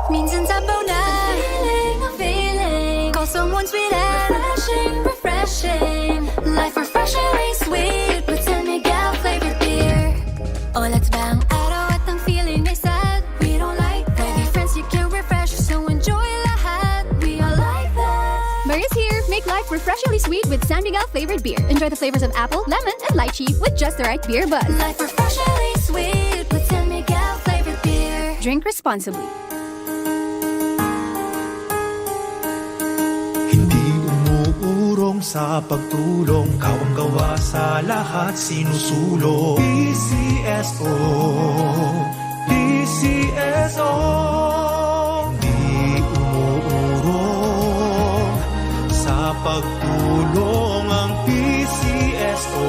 Minsan sabaw na feeling. Call someone sweet and refreshing. Life refreshingly sweet with San Miguel flavored beer. Oh, let's bang araw at ang feeling ay sad. We don't like that. With friends you can refresh, so enjoy lahat. We all like that. Murray's here. Make life refreshingly sweet with San Miguel flavored beer. Enjoy the flavors of apple, lemon, and lychee with just the right beer buzz. Life refreshingly sweet with San Miguel flavored beer. Drink responsibly. Umuurong sa pagtulong, kawang-gawa sa lahat sinusulong. PCSO, PCSO. Hindi umuurong sa pagtulong ang PCSO.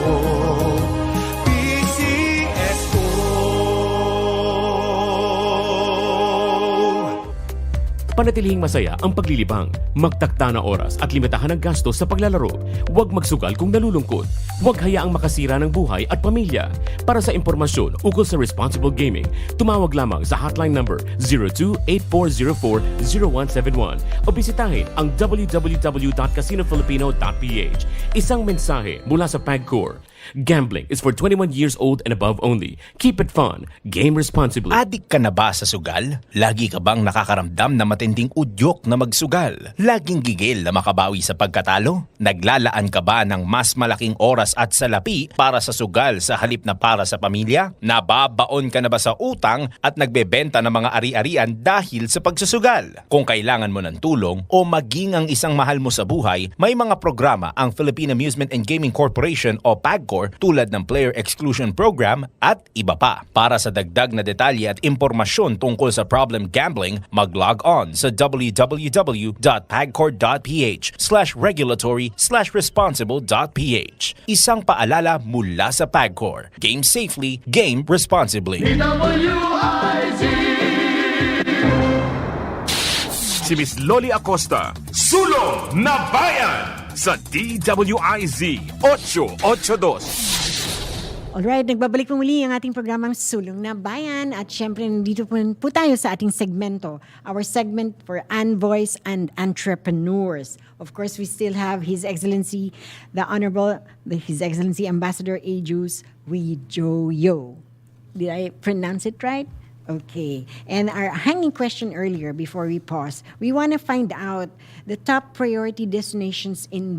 Panatilihing masaya ang paglilibang. Magtakda na oras at limitahan ang gastos sa paglalaro. Huwag magsugal kung nalulungkot. Huwag hayaang makasira ng buhay at pamilya. Para sa impormasyon ukol sa responsible gaming, tumawag lamang sa hotline number 02-8404-0171 o bisitahin ang www.casinofilipino.ph. Isang mensahe mula sa PAGCOR. Gambling is for 21 years old and above only. Keep it fun. Game responsibly. Adik ka na ba sa sugal? Lagi ka bang nakakaramdam na matinding udyok na magsugal? Laging gigil na makabawi sa pagkatalo? Naglalaan ka ba ng mas malaking oras at salapi para sa sugal sa halip na para sa pamilya? Nababaon ka na ba sa utang at nagbebenta ng mga ari-arian dahil sa pagsusugal? Kung kailangan mo ng tulong o maging ang isang mahal mo sa buhay, may mga programa ang Philippine Amusement and Gaming Corporation o PAGCOR tulad ng Player Exclusion Program at iba pa. Para sa dagdag na detalye at impormasyon tungkol sa problem gambling, mag-log on sa www.pagcor.ph/regulatory/responsible.ph. Isang paalala mula sa PAGCOR. Game safely, game responsibly. DWIZ! Si Miss Loli Acosta, Sulong na Bayan! Sa DWIZ 882. Alright, nagbabalik po muli ang ating programang Sulong na Bayan at syempre nandito po tayo sa ating segmento, our segment for envoys and entrepreneurs. Of course, we still have His Excellency, His Excellency Ambassador Ejus Wijoyo. Did I pronounce it right? Okay. And our hanging question earlier, before we pause, we want to find out the top priority destinations in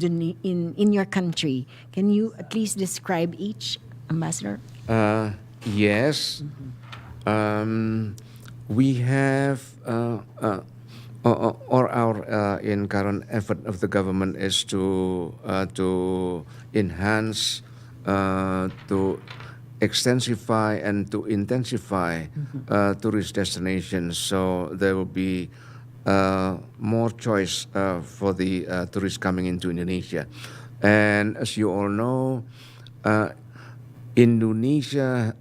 your country. Can you at least describe each, Ambassador? Yes. We have, or our in current effort of the government is to enhance, to extensify and to intensify tourist destinations, so there will be more choice for the tourists coming into Indonesia. And as you all know, Indonesia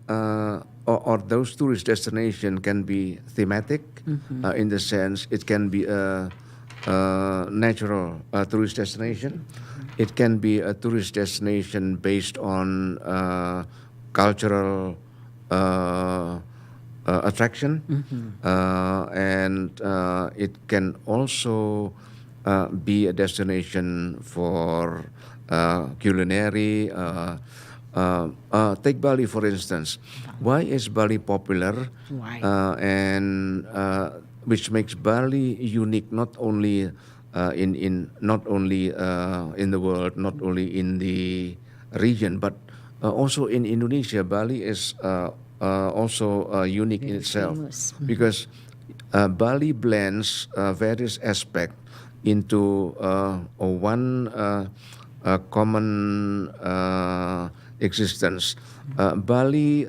or those tourist destinations can be thematic in the sense it can be a natural tourist destination. It can be a tourist destination based on cultural attraction, and it can also be a destination for culinary. Take Bali, for instance. Why is Bali popular? Why? And which makes Bali unique, not only in the world, not only in the region, but also in Indonesia. Bali is also unique in itself because Bali blends various aspects into one common existence. Bali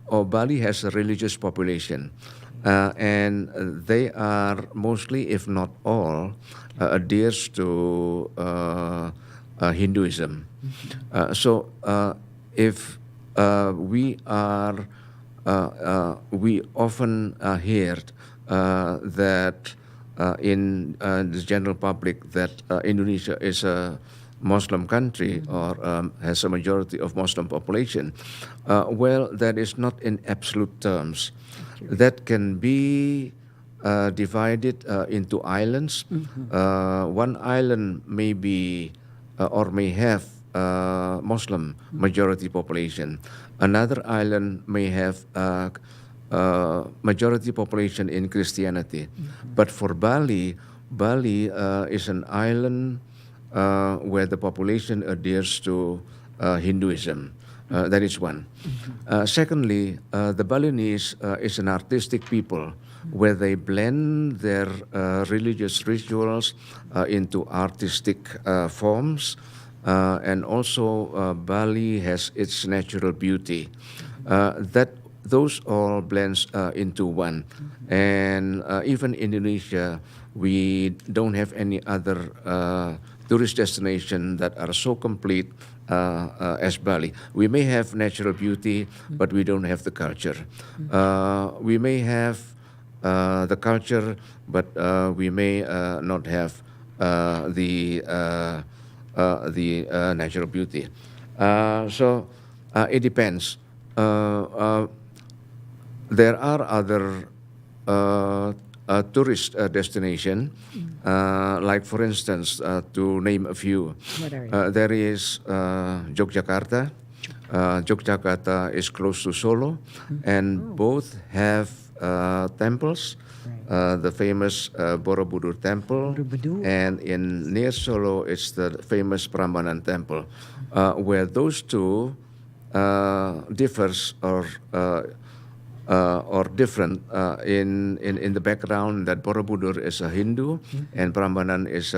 Bali has a religious population, and they are mostly, if not all, adheres to Hinduism. So if we often hear that in the general public that Indonesia is a Muslim country or has a majority of Muslim population. Well, that is not in absolute terms. That can be divided into islands. One island may be or may have Muslim majority population. Another island may have majority population in Christianity. But for Bali is an island where the population adheres to Hinduism. That is one. Secondly, the Balinese is an artistic people where they blend their religious rituals into artistic forms. And also Bali has its natural beauty. Those all blends into one. And even Indonesia, we don't have any other tourist destination that are so complete as Bali. We may have natural beauty, but we don't have the culture. We may have the culture, but we may not have the natural beauty. So it depends. There are other tourist destination, like for instance, to name a few. There is Yogyakarta. Yogyakarta is close to Solo, and both have temples. The famous Borobudur Temple, and near Solo it's the famous Prambanan Temple, where those two differs or different in the background, that Borobudur is a Hindu and Prambanan is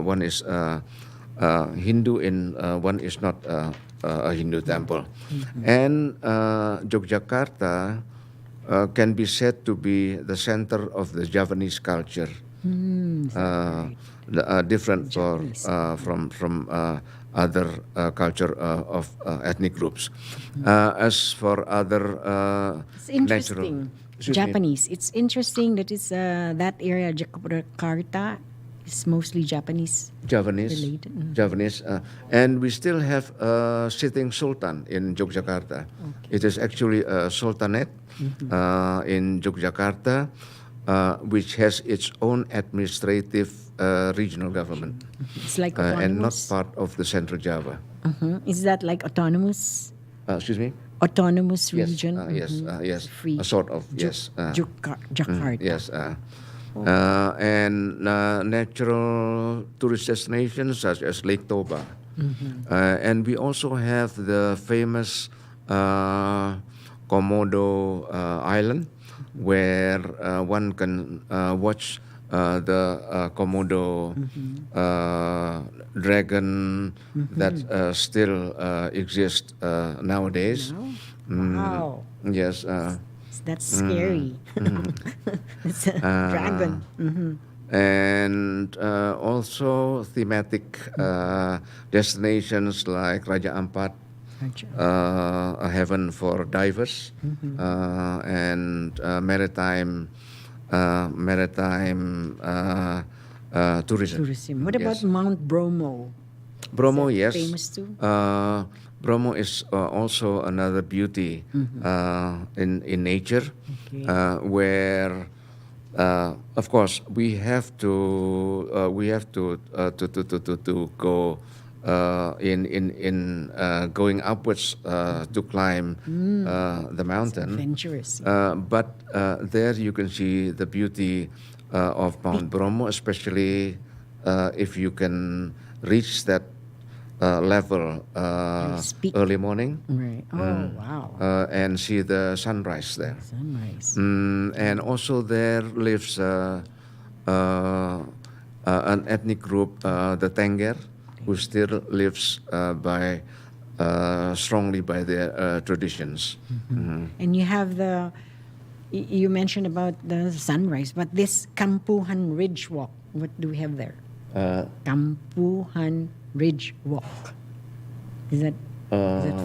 one is Hindu and one is not a Hindu temple. And Yogyakarta can be said to be the center of the Javanese culture, different from other culture of ethnic groups. As for other it's interesting. Japanese. It's interesting that is that area, Jakarta, is mostly Japanese related. Javanese, and we still have a sitting sultan in Yogyakarta. It is actually a sultanate in Yogyakarta, which has its own administrative regional government. It's like and not part of the Central Java. Is that like autonomous? Excuse me? Autonomous region? Yes, Free. a sort of, yes. Jakarta. Yes. And natural tourist destinations such as Lake Toba. And we also have the famous Komodo Island, where one can watch the Komodo dragon that still exists nowadays. Wow. Yes. That's scary. It's a dragon. And also thematic destinations like Raja Ampat, a heaven for divers, and maritime tourism. What about Mount Bromo? Bromo, Is it yes. famous too? Bromo is also another beauty in nature, where, of course, we have to go in going upwards to climb the mountain. Adventurous. But there you can see the beauty of Mount Bromo, especially if you can reach that level early morning. Right. Oh, wow. And see the sunrise there. Sunrise. And also there lives an ethnic group, the Tengger, who still lives strongly by their traditions. And you have you mentioned about the sunrise, but this Kampuhan Ridge Walk, what do we have there? Kampuhan Ridge Walk. Is that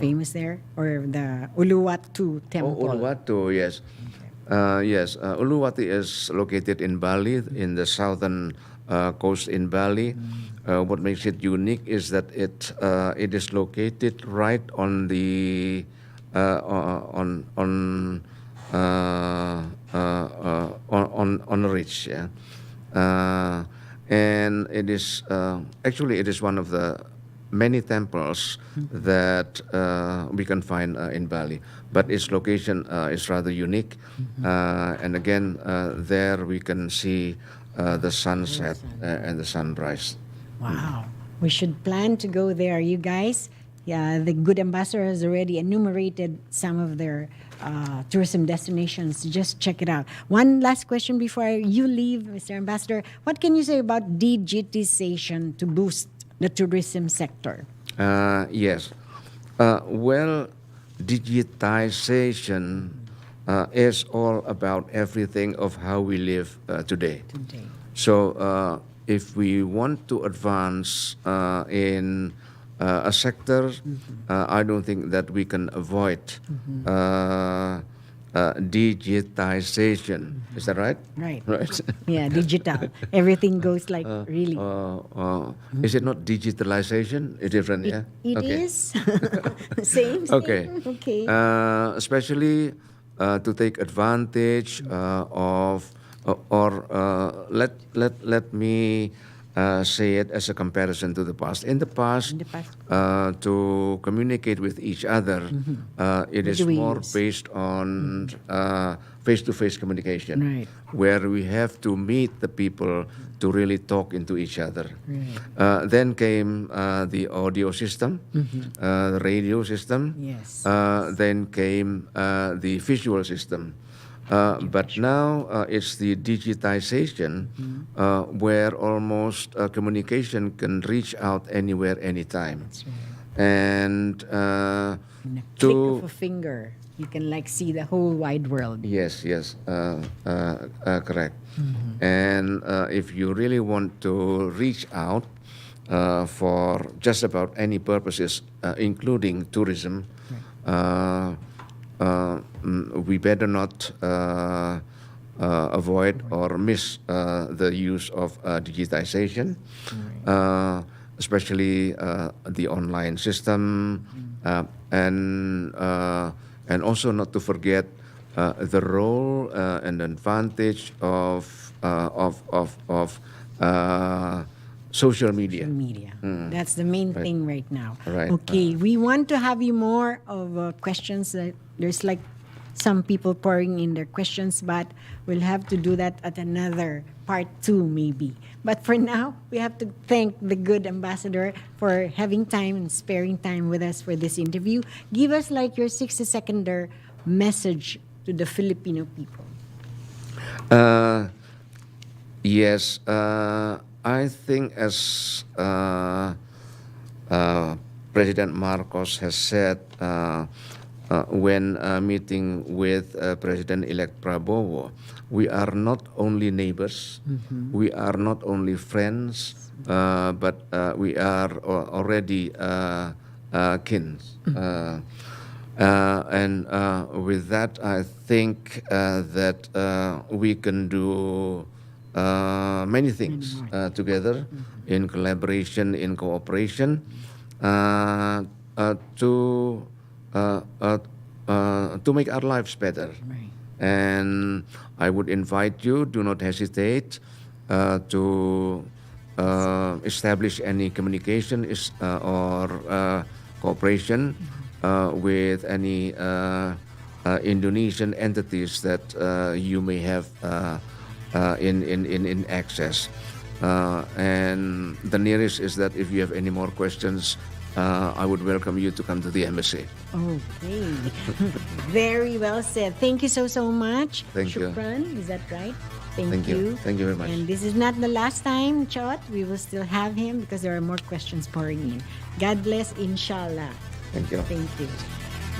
famous there? Or the Uluwatu Temple? Uluwatu, yes. Yes, Uluwatu is located in Bali, in the southern coast in Bali. What makes it unique is that it is located right on the on a ridge, yeah. And it is actually it is one of the many temples that we can find in Bali, but its location is rather unique. And again, there we can see the sunset and the sunrise. Wow. We should plan to go there, you guys. Yeah, the good ambassador has already enumerated some of their tourism destinations. Just check it out. One last question before you leave, Mr. Ambassador. What can you say about digitization to boost the tourism sector? Yes. Well, digitization is all about everything of how we live today. So if we want to advance in a sector, I don't think that we can avoid digitization. Is that right? Right. Right. Yeah, digital. Everything goes like really. Is it not digitalization? It's different, yeah? It is. Same. Okay. Okay. Especially to take advantage of, or let me say it as a comparison to the past. In the past, to communicate with each other, it is more based on face-to-face communication, where we have to meet the people to really talk into each other. Then came the audio system, the radio system. Yes. Then came the visual system. But now it's the digitization where almost communication can reach out anywhere, anytime. And In a click of a finger, you can like see the whole wide world. Yes, correct. And if you really want to reach out for just about any purposes, including tourism, we better not avoid or miss the use of digitization, especially the online system, and also not to forget the role and advantage of social media. That's the main thing right now. Right. Okay, we want to have you more of questions. There's like some people pouring in their questions, but we'll have to do that at another part 2 maybe. But for now, we have to thank the good ambassador for having time and sparing time with us for this interview. Give us like your 60-second message to the Filipino people. Yes, I think as President Marcos has said when meeting with President-elect Prabowo, we are not only neighbors, we are not only friends, but we are already kins. And with that, I think that we can do many things together in collaboration, in cooperation, to make our lives better. Right. And I would invite you, do not hesitate to establish any communication or cooperation with any Indonesian entities that you may have in access. And the nearest is that if you have any more questions, I would welcome you to come to the embassy. Okay. Very well said. Thank you so much. Thank you. Shukran, is that right? Thank Thank you. Thank you very much. And this is not the last time, Chot. We will still have him because there are more questions pouring in. God bless, inshallah. Thank you. Thank you.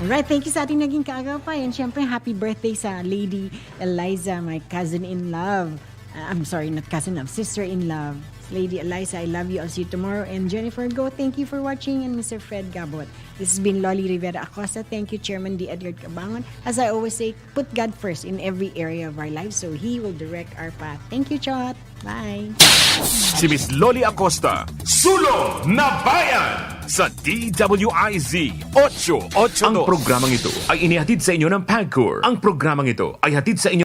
Alright, thank you sa ating naging kaagapay. And syempre, happy birthday sa Lady Eliza, my cousin-in-love. I'm sorry, not cousin-in-love, sister-in-love. Lady Eliza, I love you. I'll see you tomorrow. And Jennifer Go, thank you for watching. And Mr. Fred Gabot. This has been Loli Rivera Acosta. Thank you, Chairman D. Edward Cabangon. As I always say, put God first in every area of our lives so He will direct our path. Thank you, Chot. Bye. Si Miss Loli Acosta, Sulong na Bayan sa DWIZ 882. Ang programang ito ay inihatid sa inyo ng PAGCOR. Ang programang ito ay hatid sa inyo